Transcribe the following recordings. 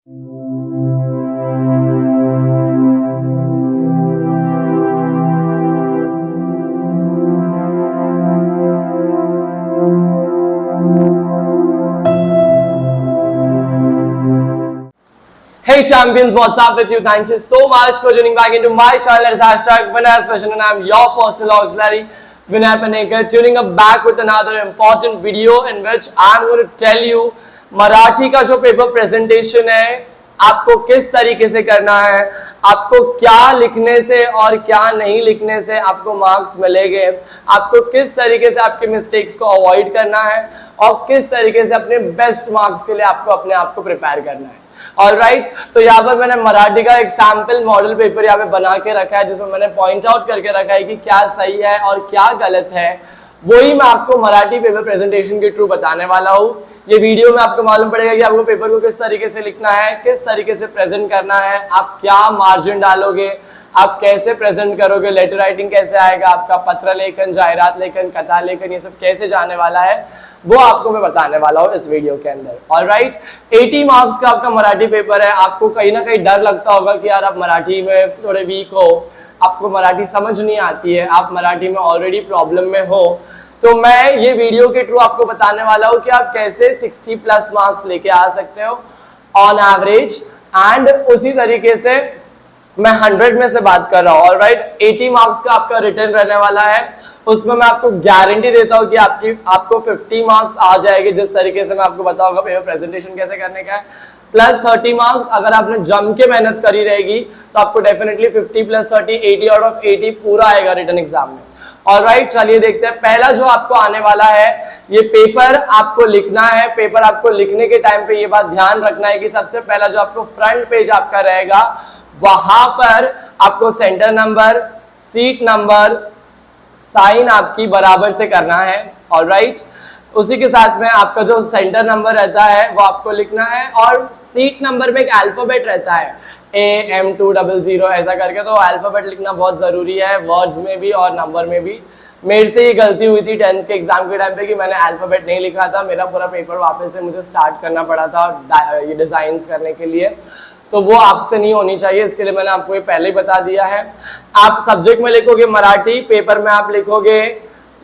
Hey champions, what's up with you? Thank you so much for tuning back into my channel. It's hashtag Vinay Special and I'm your personal auxiliary, Vinay Panekar, tuning up back with another important video in which I'm going to tell you Marathi का जो paper presentation है आपको किस तरीके से करना है, आपको क्या लिखने से और क्या नहीं लिखने से आपको मार्क्स मिलेंगे, आपको किस तरीके से आपके मिस्टेक्स को अवॉइड करना है और किस तरीके से अपने बेस्ट मार्क्स के लिए आपको अपने आप को प्रिपेयर करना है। ऑलराइट, तो यहाँ पर मैंने मराठी का एक सैंपल मॉडल पेपर यहाँ पे बना के रखा है जिसमें मैंने पॉइंट आउट करके रखा है कि क्या सही है और क्या गलत है, वही मैं आपको मराठी पेपर प्रेजेंटेशन के थ्रू बताने वाला हूँ। ये वीडियो में आपको मालूम पड़ेगा कि आपको पेपर को किस तरीके से लिखना है, किस तरीके से प्रेजेंट करना है, आप क्या मार्जिन डालोगे, आप कैसे प्रेजेंट करोगे, लेटर राइटिंग कैसे आएगा, आपका पत्र लेखन, जाहिरात लेखन, कथा लेखन, ये सब कैसे जाने वाला है वो आपको मैं बताने वाला हूँ इस वीडियो के अंदर। ऑलराइट, 80 मार्क्स का आपका मराठी पेपर है। आपको कहीं ना कहीं डर लगता होगा कि यार आप मराठी में थोड़े वीक हो, आपको मराठी समझ नहीं आती है, आप मराठी में ऑलरेडी प्रॉब्लम में हो, तो मैं ये वीडियो के थ्रू आपको बताने वाला हूँ कि आप कैसे 60+ मार्क्स लेके आ सकते हो ऑन एवरेज। एंड उसी तरीके से मैं 100 में से बात कर रहा हूँ। ऑलराइट, 80 मार्क्स का आपका रिटर्न रहने वाला है, उसमें मैं आपको गारंटी देता हूँ कि आपको 50 मार्क्स आ जाएंगे जिस तरीके से मैं आपको बताऊंगा पेपर प्रेजेंटेशन कैसे करने का है। प्लस 30 मार्क्स अगर आपने जम के मेहनत करी रहेगी तो आपको डेफिनेटली 50 + 30 80 आउट ऑफ 80 पूरा आएगा रिटर्न एग्जाम में। ऑलराइट, चलिए देखते हैं। पहला जो आपको आने वाला है, ये पेपर आपको लिखना है। पेपर आपको लिखने के टाइम पे ये बात ध्यान रखना है कि सबसे पहला जो आपको फ्रंट पेज आपका रहेगा वहां पर आपको centre number, seat number, sign आपकी बराबर से करना है। ऑलराइट, उसी के साथ में आपका जो सेंटर नंबर रहता है वो आपको लिखना है और सीट नंबर में एक अल्फाबेट रहता है AM200 ऐसा करके, तो अल्फाबेट लिखना बहुत जरूरी है वर्ड्स में भी और नंबर में भी। मेरे से ये गलती हुई थी 10th के एग्जाम के टाइम पे कि मैंने अल्फाबेट नहीं लिखा था, मेरा पूरा पेपर वापस से मुझे स्टार्ट करना पड़ा था ये डिजाइन करने के लिए, तो वो आपसे नहीं होनी चाहिए, इसके लिए मैंने आपको ये पहले ही बता दिया है। आप सब्जेक्ट में लिखोगे मराठी, पेपर में आप लिखोगे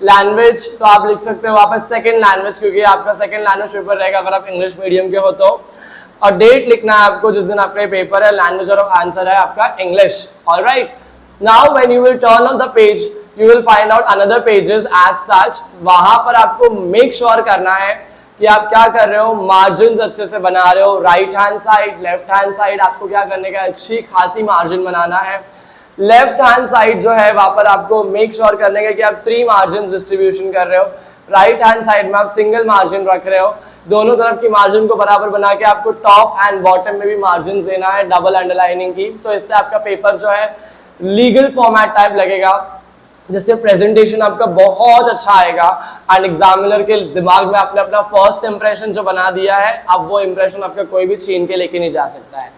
लैंग्वेज, तो आप लिख सकते हो वापस सेकंड लैंग्वेज, क्योंकि आपका सेकंड लैंग्वेज पेपर रहेगा अगर आप इंग्लिश मीडियम के हो तो। और डेट लिखना है आपको जिस दिन आपका पेपर है, लैंग्वेज और आंसर है आपका English. Alright, now when you will turn on the page you will find out another pages as such. वहां पर आपको मेक श्योर करना है कि आप क्या कर रहे हो, मार्जिन अच्छे से बना रहे हो। Right hand side, left hand side आपको क्या करने का, अच्छी खासी मार्जिन बनाना है। लेफ्ट हैंड साइड जो है वहां पर आपको मेक श्योर करने का कि आप 3 मार्जिन डिस्ट्रीब्यूशन कर रहे हो। राइट हैंड साइड में आप सिंगल मार्जिन रख रहे हो। दोनों तरफ की मार्जिन को बराबर बना के आपको टॉप एंड बॉटम में भी मार्जिन देना है डबल अंडरलाइनिंग की, तो इससे आपका पेपर जो है लीगल फॉर्मेट टाइप लगेगा, जिससे प्रेजेंटेशन आपका बहुत अच्छा आएगा। एंड एग्जामिनर के दिमाग में आपने अपना फर्स्ट इंप्रेशन जो बना दिया है, अब वो इंप्रेशन आपका कोई भी छीन के लेके नहीं जा सकता है।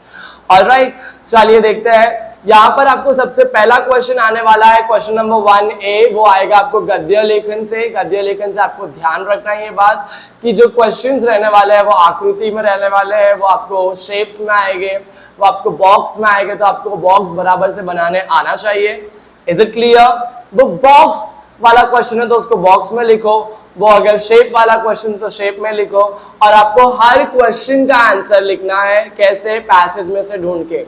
ऑलराइट, चलिए देखते हैं। यहाँ पर आपको सबसे पहला क्वेश्चन आने वाला है, क्वेश्चन नंबर 1A, वो आएगा आपको गद्य लेखन से। गद्य लेखन से आपको ध्यान रखना है ये बात कि जो क्वेश्चंस रहने वाले हैं वो आकृति में रहने वाले हैं, वो आपको शेप्स में आएंगे, वो आपको बॉक्स में आएंगे, तो आपको बॉक्स बराबर से बनाने आना चाहिए। Is it clear? वो बॉक्स वाला क्वेश्चन है तो उसको बॉक्स में लिखो, वो अगर शेप वाला क्वेश्चन तो शेप में लिखो। और आपको हर क्वेश्चन का आंसर लिखना है, कैसे, पैसेज में से ढूंढ के।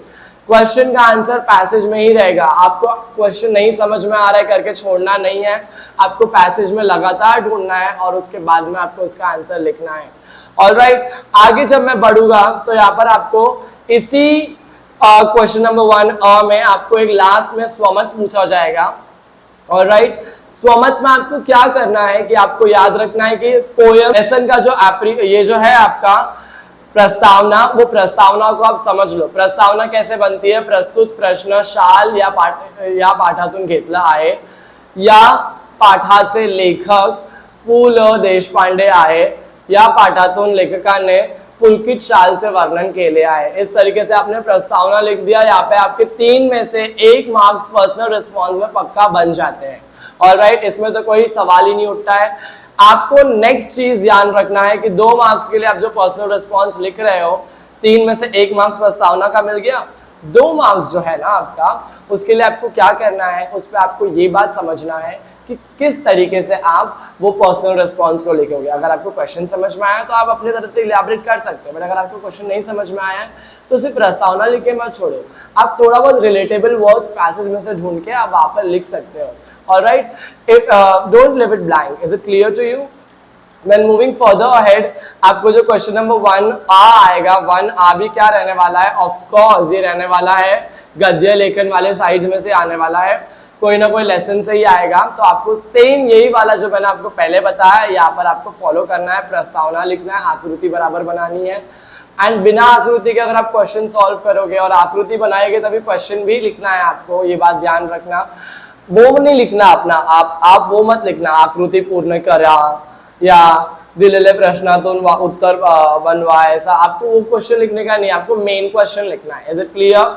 क्वेश्चन का आंसर पैसेज में ही रहेगा, आपको क्वेश्चन नहीं समझ में आ रहा है करके छोड़ना नहीं है, आपको पैसेज में लगातार ढूंढना है और उसके बाद में आपको उसका आंसर लिखना है। ऑलराइट, आगे जब मैं बढ़ूंगा तो यहाँ पर आपको इसी क्वेश्चन नंबर 1 में आपको एक लास्ट में स्वमत पूछा जाएगा। ऑलराइट, स्वमत में आपको क्या करना है कि आपको याद रखना है कि पोयम लेसन का जो ये जो है आपका प्रस्तावना, वो प्रस्तावना को आप समझ लो। प्रस्तावना कैसे बनती है, प्रस्तुत प्रश्न शाल या पाठातून घेतला आहे, या पाठाचे लेखक पु ल देशपांडे आहे, या पाठातून लेखकाने पुलकित शाल से वर्णन केले आहे। इस तरीके से आपने प्रस्तावना लिख दिया, यहाँ पे आपके 3 में से 1 मार्क्स पर्सनल रिस्पॉन्स में पक्का बन जाते हैं। ऑलराइट, इसमें तो कोई सवाल ही नहीं उठता है। आपको नेक्स्ट चीज ध्यान रखना है कि 2 मार्क्स के लिए आप जो पर्सनल रिस्पॉन्स लिख रहे हो, 3 में से 1 मार्क्स प्रस्तावना का मिल गया। 2 मार्क्स जो है ना आपका, उसके लिए आपको क्या करना है, उस पर आपको ये बात समझना है कि किस तरीके से आप वो पर्सनल रिस्पॉन्स को लिखोगे। अगर आपको क्वेश्चन समझ में आया तो आप अपनी तरफ से इलैबोरेट कर सकते हैं, बट अगर आपको क्वेश्चन नहीं समझ में आया है तो सिर्फ प्रस्तावना लिख के मत छोड़ो, आप थोड़ा बहुत रिलेटेबल वर्ड्स पैसेज में से ढूंढ के आप वहां पर लिख सकते हो। Alright, don't leave it blank. Is it clear to you? When moving further ahead, आपको जो क्वेश्चन नंबर 1 आएगा, 1 भी क्या रहने वाला है, ऑफ कोर्स ये रहने वाला है गद्य लेखन वाले साइड में से आने वाला है, कोई ना कोई लेसन से ही आएगा। तो आपको सेम यही वाला जो मैंने आपको पहले बताया, यहाँ पर आपको फॉलो करना है, प्रस्तावना लिखना है, आकृति बराबर बनानी है, एंड बिना आकृति के अगर आप क्वेश्चन सॉल्व करोगे और आकृति बनाएंगे तभी क्वेश्चन भी लिखना है आपको, ये बात ध्यान रखना। वो नहीं लिखना अपना, आप वो मत लिखना आकृति पूर्ण करा या दिलेले प्रश्नातून उत्तर बनवा, ऐसा आपको वो क्वेश्चन लिखने का नहीं, आपको मेन क्वेश्चन लिखना है। Is it clear?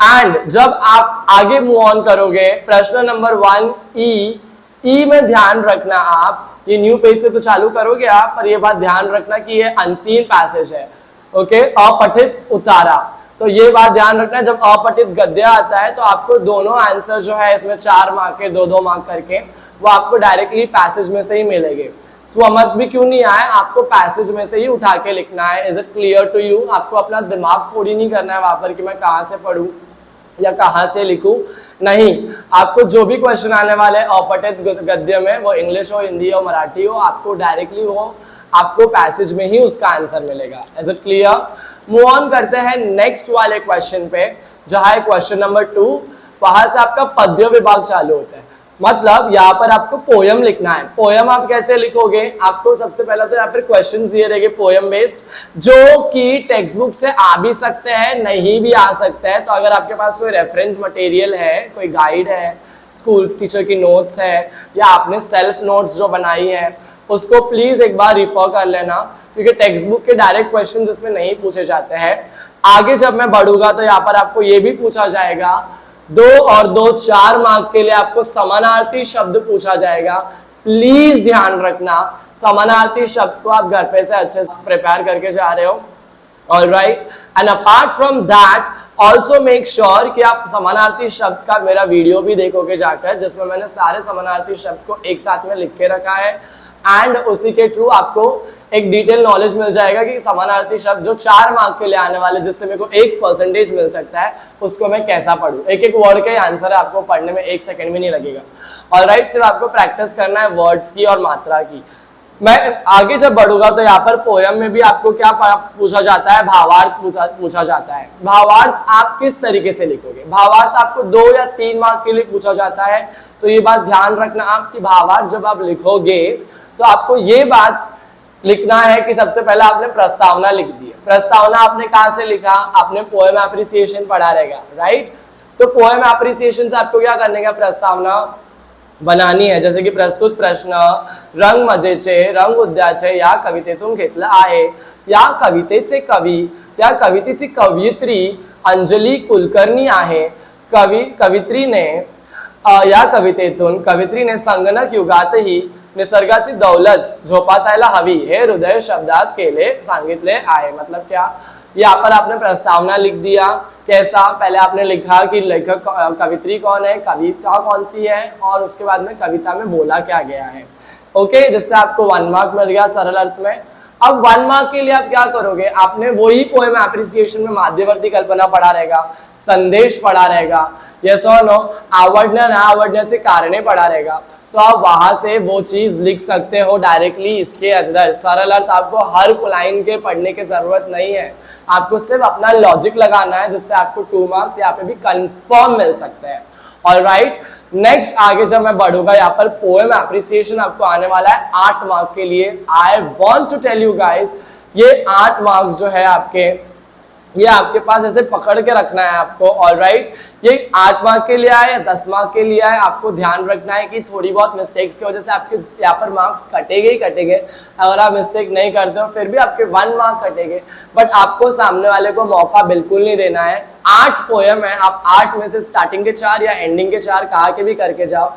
एंड जब आप आगे मूव ऑन करोगे, प्रश्न नंबर 1 ई में ध्यान रखना, आप ये न्यू पेज से तो चालू करोगे आप, पर ये बात ध्यान रखना कि ये अनसीन पैसेज है, ओके, अपठित उतारा। तो ये बात ध्यान रखना, जब अपठित गद्य आता है तो आपको दोनों आंसर जो है इसमें 4 मार्क के 2-2 मार्क करके वो आपको डायरेक्टली पैसेज में से ही मिलेंगे। स्वमत भी क्यों नहीं आए, आपको पैसेज में से ही उठा के लिखना है। Is it clear to you? आपको अपना दिमाग फोड़ी नहीं करना है वहां पर कि मैं कहां से पढ़ूं या कहां से लिखूं, नहीं, आपको जो भी क्वेश्चन आने वाले अपठित गद्य में, वो इंग्लिश हो, हिंदी हो, मराठी हो, आपको डायरेक्टली वो आपको पैसेज में ही उसका आंसर मिलेगा। Is it clear? Move on करते हैं नेक्स्ट वाले क्वेश्चन पे, जहां है क्वेश्चन नंबर 2। वहां से आपका पद्य विभाग चालू होता है, मतलब यहाँ पर आपको पोयम लिखना है। पोयम आप कैसे लिखोगे, आपको सबसे पहले तो यहाँ पर क्वेश्चंस दिए रहेंगे पोयम बेस्ड, जो कि टेक्स्ट बुक से आ भी सकते हैं, नहीं भी आ सकते हैं। तो अगर आपके पास कोई रेफरेंस मटेरियल है, कोई गाइड है, स्कूल टीचर की नोट्स है, या आपने सेल्फ नोट्स जो बनाई है, उसको प्लीज एक बार रिफर कर लेना, क्योंकि टेक्स्ट बुक के डायरेक्ट क्वेश्चन इसमें नहीं पूछे जाते हैं। आगे जब मैं बढ़ूंगा तो यहाँ पर आपको ये भी पूछा जाएगा, 2 और 2 4 मार्क के लिए आपको समानार्थी शब्द पूछा जाएगा। प्लीज ध्यान रखना, समानार्थी शब्द को आप घर पे से अच्छे से प्रिपेयर करके जा रहे हो। Alright, and apart from that also make sure कि आप समानार्थी शब्द का मेरा वीडियो भी देखोगे जाकर, जिसमें मैंने सारे समानार्थी शब्द को एक साथ में लिख के रखा है, एंड उसी के थ्रू आपको एक डिटेल नॉलेज मिल जाएगा कि समानार्थी शब्द जो 4 मार्क के लिए आने वाले, जिससे मेरे को 1% मिल सकता है, उसको मैं कैसा पढ़ूं। एक वर्ड का ही आंसर है, आपको पढ़ने में 1 सेकंड भी नहीं लगेगा। ऑलराइट, सिर्फ आपको प्रैक्टिस करना है वर्ड्स की और मात्रा की। मैं आगे जब बढ़ूंगा तो यहाँ पर पोयम में भी आपको क्या पूछा जाता है, भावार्थ पूछा जाता है। भावार्थ आप किस तरीके से लिखोगे, भावार्थ आपको 2 या 3 मार्क के लिए पूछा जाता है। तो ये बात ध्यान रखना आप कि भावार्थ जब आप लिखोगे तो आपको ये बात लिखना है कि सबसे पहले आपने प्रस्तावना लिख दी है। प्रस्तावना आपने कहां से लिखा, आपने पोएम एप्रिसिएशन पढ़ा रहेगा, राइट। तो पोएम एप्रिसिएशन से आपको क्या करने का, प्रस्तावना बनानी है। जैसे कि प्रस्तुत प्रश्न रंग मजेचे, रंग उद्याचे या कवितेतून घेतला आहे, या कवितेचे कवी या कवितेची कवयित्री अंजली कुलकर्णी आहे। कवित्रीने या कवितेतून कवित्रीने संगणक युगातही निसर्गाची दौलत जोपासायला हवी हे हृदय शब्दात केले सांगितले आहे। मतलब क्या, यहाँ पर आपने प्रस्तावना लिख दिया। कैसा, पहले आपने लिखा कि लेखक कवित्री कौन है, कविता कौन सी है, और उसके बाद में कविता में बोला क्या गया है। ओके, जिससे आपको 1 मार्क मिल गया सरल अर्थ में। अब 1 मार्क के लिए आप क्या करोगे, आपने वही पोएम एप्रिसिएशन में माध्यवर्ती कल्पना पढ़ा रहेगा, संदेश पढ़ा रहेगा, यस और नो, आवडण्या ना आवडण्याचे कारणे पढ़ा रहेगा। तो आप वहां से वो चीज लिख सकते हो डायरेक्टली इसके अंदर। सरल अर्थ आपको हर लाइन के पढ़ने की जरूरत नहीं है, आपको सिर्फ अपना लॉजिक लगाना है, जिससे आपको 2 मार्क्स यहाँ पे भी कंफर्म मिल सकते हैं। ऑलराइट, नेक्स्ट आगे जब मैं बढ़ूंगा, यहाँ पर पोएम एप्रिसिएशन आपको आने वाला है 8 मार्क के लिए। I want to tell you guys, ये 8 मार्क्स जो है आपके, ये आपके पास ऐसे पकड़ के रखना है आपको। ऑलराइट, ये 8 मार्क के लिए आए या 10 मार्क के लिए आए, आपको ध्यान रखना है कि थोड़ी बहुत मिस्टेक्स की वजह से आपके यहाँ पर मार्क्स कटेंगे ही कटेंगे। अगर आप मिस्टेक नहीं करते हो फिर भी आपके 1 मार्क कटेंगे, बट आपको सामने वाले को मौका बिल्कुल नहीं देना है। 8 पोएम है, आप 8 में से स्टार्टिंग के 4 या एंडिंग के 4 कहा के भी करके जाओ।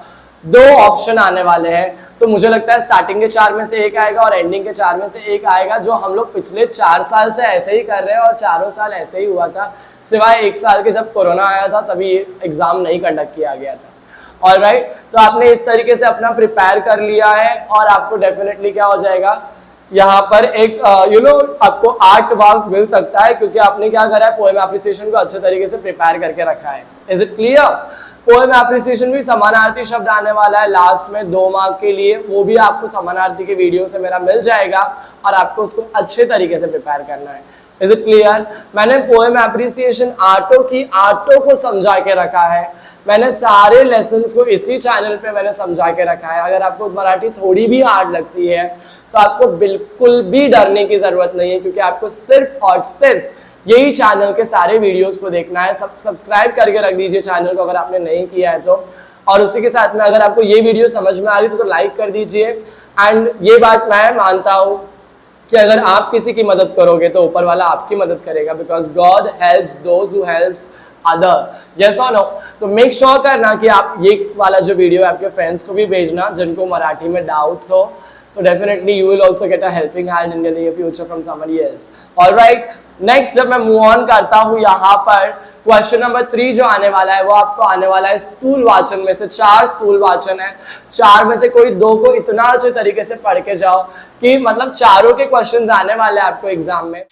2 ऑप्शन आने वाले हैं, तो मुझे लगता है स्टार्टिंग के 4 में से एक आएगा और एंडिंग के 4 में से एक आएगा, जो हम लोग पिछले 4 साल से ऐसे ही कर रहे हैं और चारों साल ऐसे ही हुआ था, सिवाय 1 साल के जब कोरोना आया था तभी एग्जाम नहीं कंडक्ट किया गया था। ऑलराइट, तो आपने इस तरीके से अपना प्रिपेयर कर लिया है और आपको डेफिनेटली क्या हो जाएगा, यहाँ पर एक आपको 8 मार्क मिल सकता है, क्योंकि आपने क्या करा है, पोएम एप्रिसिएशन को अच्छे तरीके से प्रिपेयर करके रखा है। Is it clear? Poem appreciation भी समानार्थी शब्द आने वाला है लास्ट में 2 मार्क के लिए, वो भी आपको समानार्थी के वीडियो से मेरा मिल जाएगा और आपको उसको अच्छे तरीके से प्रिपेयर करना है। Is it clear? मैंने पोएम एप्रिसिएशन आर्टो को समझा के रखा है, मैंने सारे लेसन्स को इसी चैनल पे मैंने समझा के रखा है। अगर आपको मराठी थोड़ी भी हार्ड लगती है तो आपको बिल्कुल भी डरने की जरूरत नहीं है, क्योंकि आपको सिर्फ और सिर्फ यही चैनल के सारे वीडियोस को देखना है। सब्सक्राइब करके रख दीजिए चैनल को अगर आपने नहीं किया है तो, और उसी के साथ में अगर आपको ये वीडियो समझ में आ रही तो लाइक कर दीजिए। एंड ये बात मैं मानता हूँ कि अगर आप किसी की मदद करोगे तो ऊपर वाला आपकी मदद करेगा, because God helps those who helps other. Yes और नो? तो मेक श्योर करना कि आप ये वाला जो वीडियो है आपके फ्रेंड्स को भी भेजना जिनको मराठी में डाउट्स हो, तो definitely you will also get a helping hand in the near future from somebody else. Alright, next जब मैं मूव ऑन करता हूँ, यहाँ पर क्वेश्चन नंबर 3 जो आने वाला है वो आपको आने वाला है स्थूल वाचन में से। 4 स्थूल वाचन है, 4 में से कोई 2 को इतना अच्छे तरीके से पढ़ के जाओ कि मतलब चारों के क्वेश्चन आने वाले हैं आपको एग्जाम में।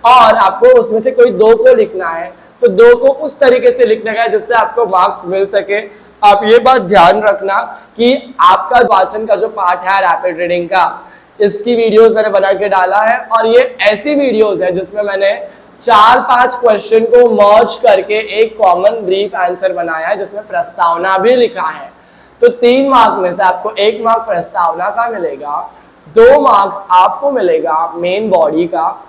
और आपको उसमें से कोई 2 को लिखना है, तो 2 को उस तरीके से लिखने का है जिससे आपको मार्क्स मिल सके। आप ये बात ध्यान रखना कि आपका वाचन का जो पार्ट है रैपिड रीडिंग का, इसकी वीडियोस मैंने बना के डाला है, और ये ऐसी वीडियोस है जिसमें मैंने 4-5 क्वेश्चन को मर्ज करके एक कॉमन ब्रीफ आंसर बनाया है, जिसमें प्रस्तावना भी लिखा है। तो 3 मार्क में से आपको 1 मार्क प्रस्तावना का मिलेगा, 2 मार्क्स आपको मिलेगा मेन बॉडी का,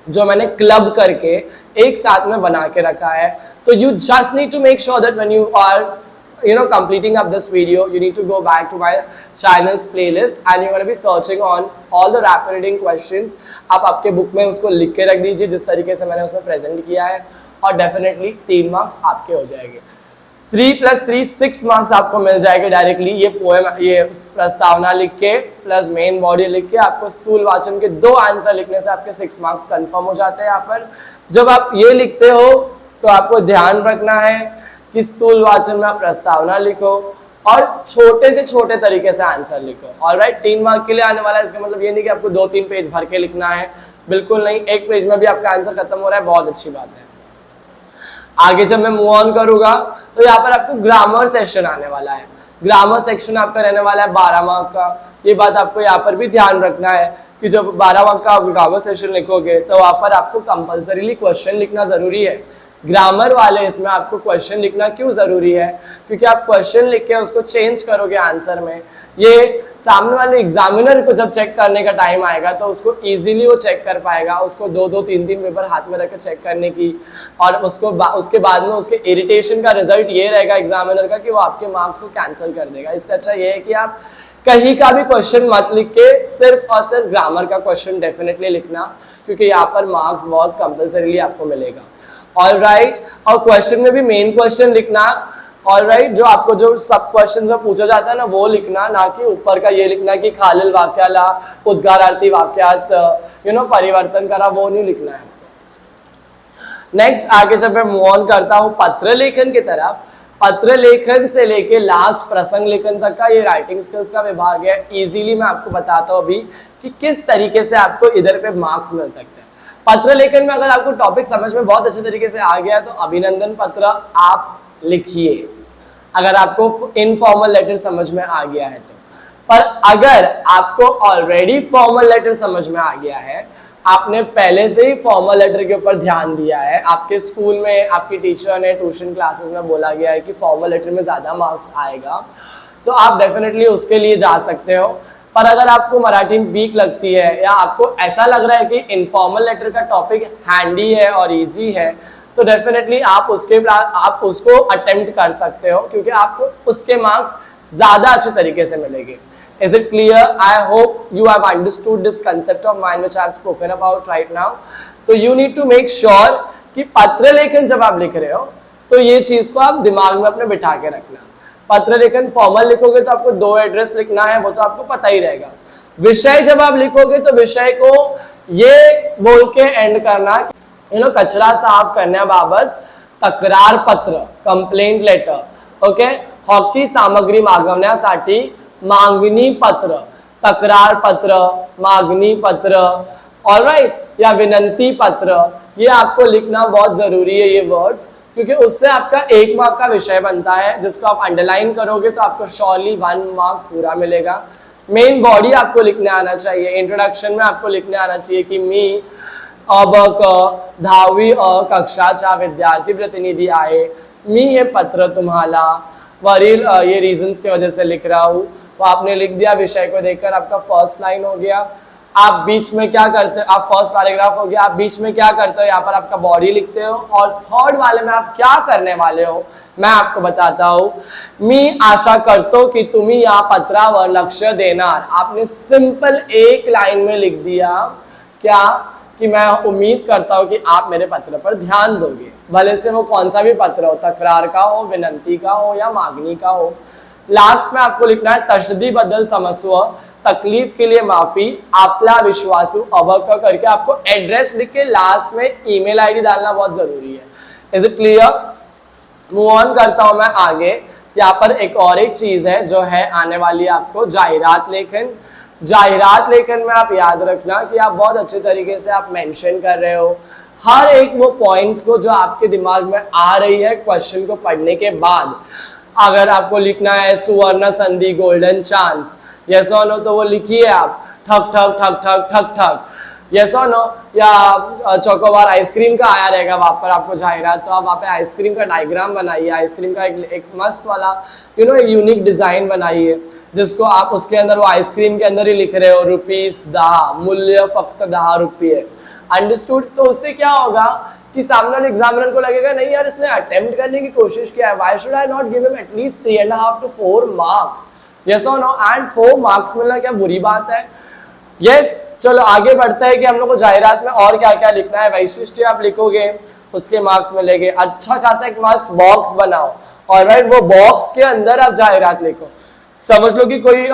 जो मैंने क्लब करके एक साथ में बना के रखा है। तो you just need to make sure that when you are completing up this video, you need to go back to my channel's playlist and you're going to be searching on all the rapid reading questions। आप आपके book में उसको लिख के रख दीजिए जिस तरीके से मैंने उसमें प्रेजेंट किया है, और डेफिनेटली 3 मार्क्स आपके हो जाएंगे। 3 + 3 6 मार्क्स आपको मिल जाएंगे डायरेक्टली ये पोएम, ये प्रस्तावना लिख के प्लस मेन बॉडी लिख के। आपको स्थूल वाचन के 2 आंसर लिखने से आपके 6 मार्क्स कंफर्म हो जाते हैं। यहाँ पर जब आप ये लिखते हो तो आपको ध्यान रखना है कि स्थूल वाचन में आप प्रस्तावना लिखो और छोटे से छोटे तरीके से आंसर लिखो। ऑलराइट, 3 मार्क के लिए आने वाला है, इसका मतलब ये नहीं कि आपको 2-3 पेज भर के लिखना है, बिल्कुल नहीं। 1 पेज में भी आपका आंसर खत्म हो रहा है, बहुत अच्छी बात है। आगे जब मैं मूव ऑन करूंगा तो यहाँ पर आपको ग्रामर सेक्शन आने वाला है। ग्रामर सेक्शन आपका रहने वाला है 12 मार्क का। ये बात आपको यहाँ पर भी ध्यान रखना है कि जब 12 मार्क का ग्रामर सेक्शन लिखोगे तो वहाँ पर आपको कंपल्सरीली क्वेश्चन लिखना जरूरी है। ग्रामर वाले इसमें आपको क्वेश्चन लिखना क्यों जरूरी है, क्योंकि आप क्वेश्चन लिख के उसको चेंज करोगे आंसर में, ये सामने वाले एग्जामिनर को जब चेक करने का टाइम आएगा तो उसको इजीली वो चेक कर पाएगा। उसको 2-2 3-3 पेपर हाथ में रख के चेक करने की, और उसके बाद में उसके इरिटेशन का रिजल्ट ये रहेगा एग्जामिनर का कि वो आपके मार्क्स को कैंसिल कर देगा। इससे अच्छा ये है कि आप कहीं का भी क्वेश्चन मत लिख के सिर्फ और सिर्फ ग्रामर का क्वेश्चन डेफिनेटली लिखना, क्योंकि यहाँ पर मार्क्स बहुत कंपल्सरीली आपको मिलेगा। ऑलराइट, और क्वेश्चन में भी मेन क्वेश्चन लिखना। ऑलराइट, जो आपको जो सब क्वेश्चन में पूछा जाता है ना वो लिखना, ना कि ऊपर का ये लिखना कि खालिल वाक्याला उद्गारार्थी वाक्यात परिवर्तन करा, वो नहीं लिखना है। नेक्स्ट आगे जब मैं मूव ऑन करता हूँ पत्र लेखन की तरफ, पत्र लेखन से लेके लास्ट प्रसंग लेखन तक का ये राइटिंग स्किल्स का विभाग है। इजीली मैं आपको बताता हूँ अभी कि किस तरीके से आपको इधर पे मार्क्स मिल सकते हैं। पत्र लेखन में अगर आपको टॉपिक समझ में बहुत अच्छे तरीके से आ गया है तो अभिनंदन पत्र आप लिखिए, अगर आपको इनफॉर्मल लेटर समझ में आ गया है तो। पर अगर आपको ऑलरेडी फॉर्मल लेटर समझ में आ गया है, आपने पहले से ही फॉर्मल लेटर के ऊपर ध्यान दिया है, आपके स्कूल में आपकी टीचर ने ट्यूशन क्लासेस में बोला गया है कि फॉर्मल लेटर में ज्यादा मार्क्स आएगा, तो आप डेफिनेटली उसके लिए जा सकते हो। पर अगर आपको मराठी वीक लगती है या आपको ऐसा लग रहा है कि इनफॉर्मल लेटर का टॉपिक हैंडी है और इजी है, तो डेफिनेटली आप उसको अटेम्प्ट कर सकते हो, क्योंकि आपको उसके मार्क्स ज्यादा अच्छे तरीके से मिलेंगे। Is it clear? I hope you have understood this concept of mine which I have spoken about right now. तो you need to make sure कि पत्र लेखन जब आप लिख रहे हो तो ये चीज को आप दिमाग में अपने बिठा के रखना। पत्र लेखन फॉर्मल लिखोगे तो आपको 2 एड्रेस लिखना है, वो तो आपको पता ही रहेगा। विषय जब आप लिखोगे तो विषय को ये बोल के एंड करना, कचरा साफ करने बाबत तक्रार पत्र, कंप्लेंट लेटर, ओके। हॉकी सामग्री मागवण्यासाठी मागणी पत्र, तक्रार पत्र, मागणी पत्र, ऑलराइट, या विनंती पत्र, ये आपको लिखना बहुत जरूरी है ये वर्ड्स, क्योंकि उससे आपका 1 मार्क का विषय बनता है, जिसको आप अंडरलाइन करोगे तो आपको श्योरली 1 मार्क पूरा मिलेगा। मेन बॉडी आपको लिखने आना चाहिए। इंट्रोडक्शन में आपको लिखने आना चाहिए कि मी अब 10वी कक्षाचा विद्यार्थी प्रतिनिधी आहे, मी हे पत्र तुम्हाला वरील ये रीजंस की वजह से लिख रहा हूँ। वो आपने लिख दिया, विषय को देखकर आपका फर्स्ट लाइन हो गया। आप बीच में क्या करते हो, आप फर्स्ट पैराग्राफ हो गया, आप बीच में क्या करते हो, यहाँ पर आपका बॉडी लिखते हो, और थर्ड वाले में आप क्या करने वाले हो मैं आपको बताता हूँ। मी आशा करतो कि तुम्ही या पत्रावर लक्ष देणार। आपने सिंपल 1 लाइन में लिख दिया क्या, कि मैं उम्मीद करता हूं कि आप मेरे पत्र पर ध्यान दोगे, भले से वो कौन सा भी पत्र हो, तकरार का हो, विनंती का हो या मांगनी का हो। लास्ट में आपको लिखना है तशदी बदल समस्व, तकलीफ के लिए माफी, आपला विश्वासू अवक करके आपको एड्रेस लिख के लास्ट में ईमेल आईडी डालना बहुत जरूरी है। Is it clear? Move on करता हूं मैं आगे। यहाँ पर एक और एक चीज है जो है आने वाली आपको, जाहिरात लेखन। जाहिरात लेखन में आप याद रखना कि आप बहुत अच्छे तरीके से आप मेंशन कर रहे हो हर एक वो पॉइंट्स को जो आपके दिमाग में आ रही है क्वेश्चन को पढ़ने के बाद। अगर आपको लिखना है सुवर्ण संधि, गोल्डन चांस, यस और नो, तो वो लिखिए आप ठक ठक ठक ठक ठक ठक, यस और नो। या चोकोबार आइसक्रीम का आया रहेगा वहां पर आपको जाहिरात, तो आप वहां पे आइसक्रीम का डायग्राम बनाइए, आइसक्रीम का एक मस्त वाला एक यूनिक डिजाइन बनाइए, जिसको आप उसके अंदर वो आइसक्रीम के अंदर ही लिख रहे हो ₹10, मूल्य फक्त ₹10। अंडरस्टूड? तो उससे क्या होगा कि सामने वाले एग्जामिनर को लगेगा नहीं यार इसने अटेम्प्ट करने की कोशिश किया है, why should I not give him at least 3.5 to 4 marks, yes और नो। एंड 4 मार्क्स मिलना क्या बुरी बात है? यस। चलो आगे बढ़ता है कि हम लोग को जाहिरात में और क्या क्या लिखना है। वैशिष्ट्य आप लिखोगे, उसके मार्क्स मिलेंगे। अच्छा खासा एक मस्त बॉक्स बनाओ, ऑलराइट, वो बॉक्स के अंदर आप जाहिरात लिखो। समझ लो कि कोई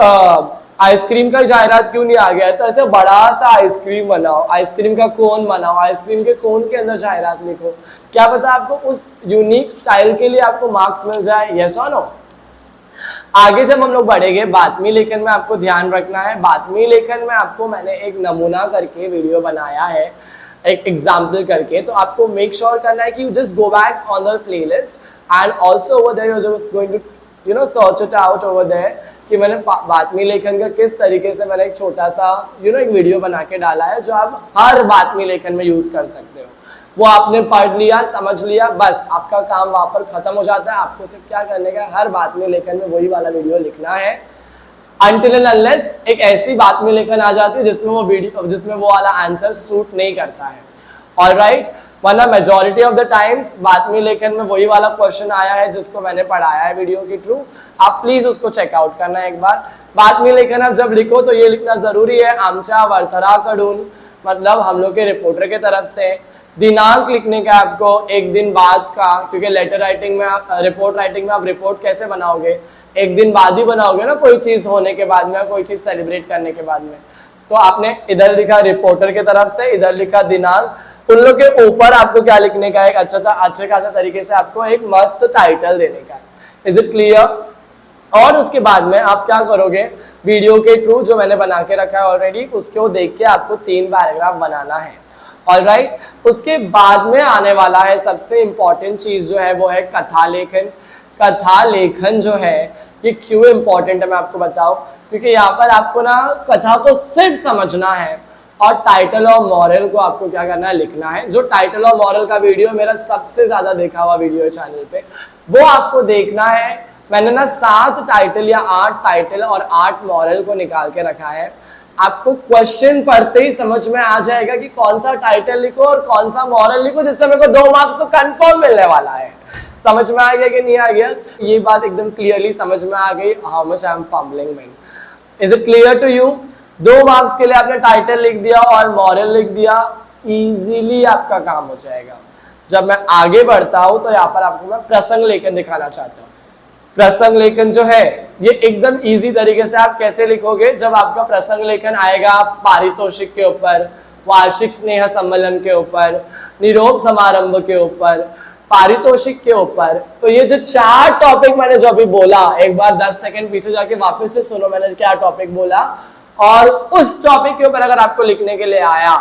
आइसक्रीम का जाहिरात क्यों नहीं आ गया है, तो ऐसे बड़ा सा आइसक्रीम बनाओ, आइसक्रीम का कोन बनाओ, आइसक्रीम के कोन के अंदर जाहिरात लिखो। क्या पता आपको उस यूनिक स्टाइल के लिए आपको मार्क्स मिल जाए, यस और नो। आगे जब हम लोग बढ़ेंगे, बातमी लेखन में आपको ध्यान रखना है। बातमी लेखन में आपको मैंने एक नमूना करके वीडियो बनाया है, एक एग्जाम्पल करके, तो आपको मेक श्योर करना है कि you just go back on the playlist and also over there you just going to search it out over there कि मैंने बातमी लेखन का किस तरीके से मैंने एक छोटा सा एक वीडियो बना के डाला है, जो आप हर बातमी लेखन में यूज कर सकते हो। वो आपने पढ़ लिया, समझ लिया, बस आपका काम वहां पर खत्म हो जाता है। आपको सिर्फ क्या करने का, हर बातमी लेखन में वही वाला वीडियो लिखना है, अनटिल एंड अनलेस एक ऐसी बातमी लेखन आ जाती है जिसमें वो वाला आंसर सूट नहीं करता है, ऑलराइट। वरना मेजॉरिटी ऑफ द टाइम्स बातमी लेखन में वही वाला क्वेश्चन आया है जिसको मैंने पढ़ाया है वीडियो के थ्रू। आप प्लीज उसको चेकआउट करना एक बार। बातमी लेखन आप जब लिखो तो ये लिखना जरूरी है, आमच्या वरथराकडून, मतलब हम लोग के रिपोर्टर के तरफ से। दिनांक लिखने का आपको एक दिन बाद का, क्योंकि लेटर राइटिंग में आप, रिपोर्ट राइटिंग में आप रिपोर्ट कैसे बनाओगे, एक दिन बाद ही बनाओगे ना, कोई चीज होने के बाद में, कोई चीज सेलिब्रेट करने के बाद में। तो आपने इधर लिखा रिपोर्टर के तरफ से, इधर लिखा दिनांक, उन लोग के ऊपर आपको क्या लिखने का है, अच्छे खासा तरीके से आपको एक मस्त टाइटल देने का है। Is it clear? और उसके बाद में आप क्या करोगे, वीडियो के थ्रू जो मैंने बना के रखा है ऑलरेडी, उसको देख के आपको 3 पैराग्राफ बनाना है, ऑलराइट। उसके बाद में आने वाला है सबसे इंपॉर्टेंट चीज जो है वो है कथा लेखन। कथा लेखन जो है ये क्यों इंपॉर्टेंट है मैं आपको बताऊं, क्योंकि यहाँ पर आपको ना कथा को सिर्फ समझना है और टाइटल और मॉरल को आपको क्या करना है, लिखना है। जो टाइटल और मॉरल का वीडियो मेरा सबसे ज्यादा देखा हुआ वीडियो है चैनल पे, वो आपको देखना है मैंने ना 7 टाइटल या 8 टाइटल और 8 मॉरल को निकाल के रखा है। आपको क्वेश्चन पढ़ते ही समझ में आ जाएगा कि कौन सा टाइटल लिखो और कौन सा मॉरल लिखो, जिससे मेरे को 2 मार्क्स तो कंफर्म मिलने वाला है। समझ में आ गया कि नहीं आ गया? ये बात एकदम क्लियरली समझ में आ गई। How much I am fumbling man, is it clear to you? 2 marks के लिए आपने टाइटल लिख दिया और मॉरल लिख दिया, इजीली आपका काम हो जाएगा। जब मैं आगे बढ़ता हूं तो यहाँ पर आपको मैं प्रसंग लेखन दिखाना चाहता हूँ। प्रसंग लेखन जो है ये एकदम इजी तरीके से आप कैसे लिखोगे, जब आपका प्रसंग लेखन आएगा पारितोषिक के ऊपर, वार्षिक स्नेह सम्मेलन के ऊपर, निरोप समारंभ के ऊपर, पारितोषिक के ऊपर। तो ये जो 4 टॉपिक मैंने जो अभी बोला, एक बार 10 सेकंड पीछे जाके वापस से सुनो मैंने क्या टॉपिक बोला, और उस टॉपिक के ऊपर अगर आपको लिखने के लिए आया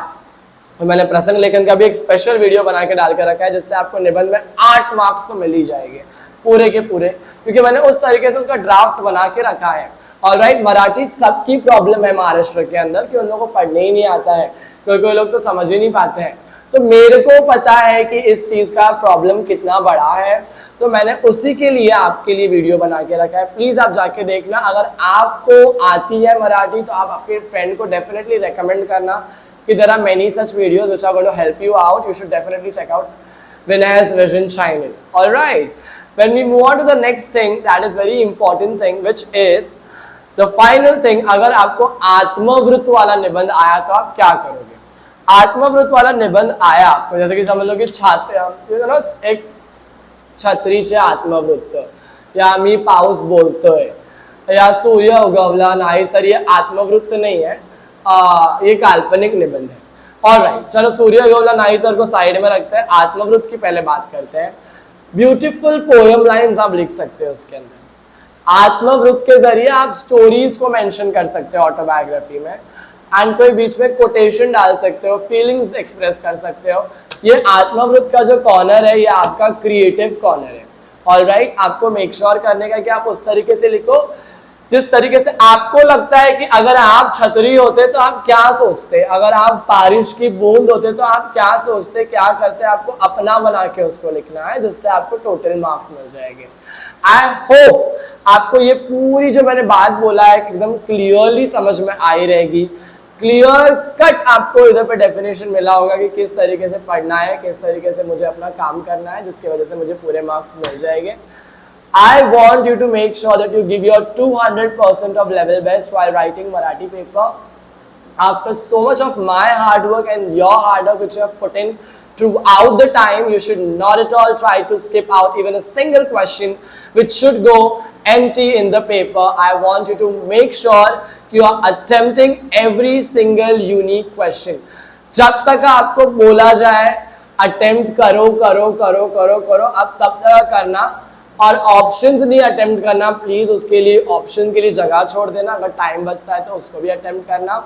तो मैंने प्रसंग लेखन का भी एक स्पेशल वीडियो बना के डाल कर रखा है, जिससे आपको निबंध में 8 मार्क्स तो मिल ही जाएंगे पूरे के पूरे, क्योंकि मैंने उस तरीके से उसका ड्राफ्ट बना के रखा है। ऑलराइट, मराठी सबकी प्रॉब्लम है महाराष्ट्र के अंदर कि उन लोगों को पढ़ने ही नहीं आता है, कोई लोग तो समझ ही नहीं पाते हैं। तो मेरे को पता है कि इस चीज का प्रॉब्लम कितना बड़ा है, तो मैंने उसी के लिए आपके लिए वीडियो बना के रखा है। प्लीज आप जाके देखना। अगर आपको आती है मराठी तो आप आपके फ्रेंड को डेफिनेटली रेकमेंड करना कि there are many such videos which are going to help you out. You should definitely check out Vinay's Vision Channel. All right. When we move on to the next thing, that is very important thing, which is the final thing. अगर आपको आत्मवृत्त वाला निबंध आया तो आप क्या करोगे? आत्मवृत्त वाला निबंध आया आपको, जैसे कि समझ लो कि छात्र एक छत्रीचे आत्मवृत्त, या मी पाऊस बोलतोय, या सूर्य उगवला नाही, तर ये आत्मवृत्त नहीं है, ये काल्पनिक निबंध है। ऑलराइट, चलो सूर्य उगवला नाही तर को साइड में रखते हैं, आत्मवृत्त की पहले बात करते हैं। ब्यूटीफुल पोयम लाइंस आप लिख सकते हो उसके अंदर। आत्मवृत्त के जरिए आप स्टोरीज को मेंशन कर सकते हो ऑटोबायोग्राफी में, एंड कोई बीच में कोटेशन डाल सकते हो, फीलिंग्स एक्सप्रेस कर सकते हो। ये आत्मवृत्त का जो कॉर्नर है ये आपका क्रिएटिव कॉर्नर है। ऑलराइट, आपको मेक श्योर करने का कि आप उस तरीके से लिखो जिस तरीके से आपको लगता है कि अगर आप छतरी होते तो आप क्या सोचते, अगर आप बारिश की बूंद होते तो आप क्या सोचते, क्या करते। आपको अपना बना के उसको लिखना है, जिससे आपको टोटल मार्क्स मिल जाएंगे। आई होप आपको ये पूरी जो मैंने बात बोला है एकदम क्लियरली समझ में आई रहेगी। क्लियर कट आपको इधर पे डेफिनेशन मिला होगा कि किस तरीके से पढ़ना है, किस तरीके से मुझे अपना काम करना है, जिसकी वजह से मुझे पूरे मार्क्स मिल जाएंगे। I want you to make sure that you give your 200% of level best while writing Marathi paper. After so much of my hard work and your hard work which you have put in throughout the time, you should not at all try to skip out even a single question which should go empty in the paper. I want you to make sure you are attempting every single unique question. जब तक आपको बोला जाए attempt करो करो करो करो करो, आप तब तक करना, और ऑप्शंस नहीं अटेम्प्ट करना प्लीज। उसके लिए ऑप्शन के लिए जगह छोड़ देना, अगर टाइम बचता है तो उसको भी अटेम्प्ट करना।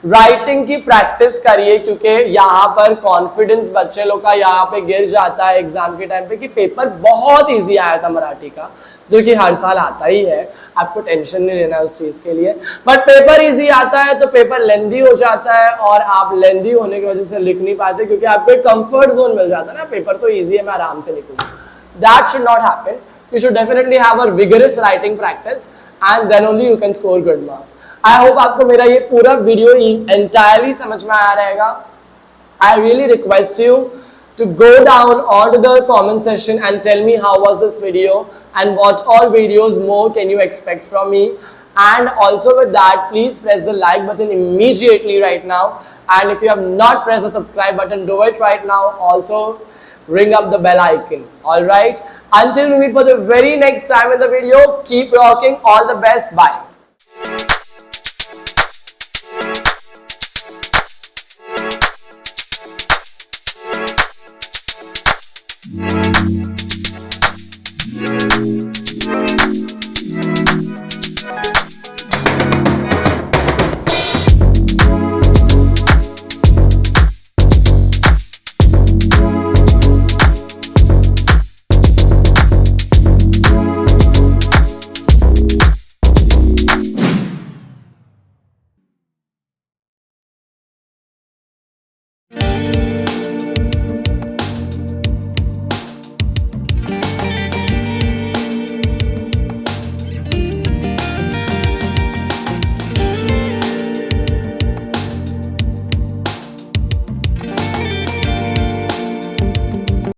राइटिंग की प्रैक्टिस करिए, क्योंकि यहाँ पर कॉन्फिडेंस बच्चे लोग का यहाँ पे गिर जाता है एग्जाम के टाइम पे कि पेपर बहुत इजी आया था मराठी का, जो कि हर साल आता ही है, आपको टेंशन नहीं लेना है उस चीज के लिए। बट पेपर इजी आता है तो पेपर लेंदी हो जाता है, और आप लेंदी होने की वजह से लिख नहीं पाते, क्योंकि आपको एक कंफर्ट जोन मिल जाता है ना, पेपर तो ईजी है मैं आराम से लिखूंगा। That should not happen. You should definitely have a vigorous writing practice, and then only you can score good marks. I hope आपको मेरा ये पूरा वीडियो entirely समझ में आया रहेगा। I really request you to go down onto the comment section and tell me how was this video and what all videos more can you expect from me. And also with that, please press the like button immediately right now. And if you have not pressed the subscribe button, do it right now. Also, ring up the bell icon. All right. Until we meet for the very next time in the video, keep rocking. All the best. Bye.